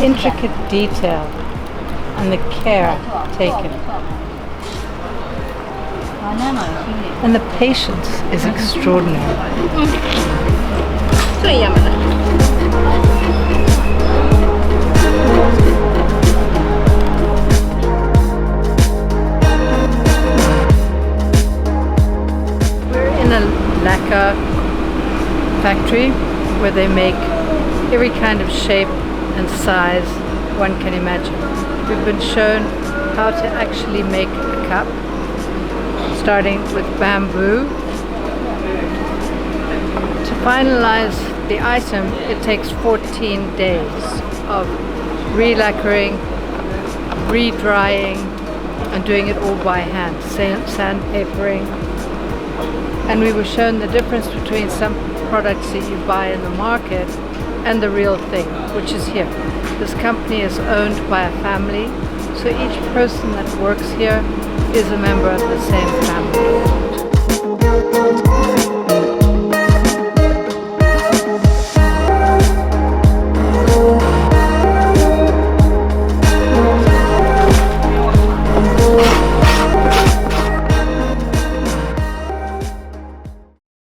intricate detail and the care taken. And the patience is extraordinary. We're in a lacquer factory where they make every kind of shape and size one can imagine. We've been shown how to actually make a cup, starting with bamboo. To finalize the item, it takes 14 days of re-lacquering, re-drying, and doing it all by hand, sandpapering. And we were shown the difference between some products that you buy in the market and the real thing, which is here. This company is owned by a family, so each person that works here is a member of the same family.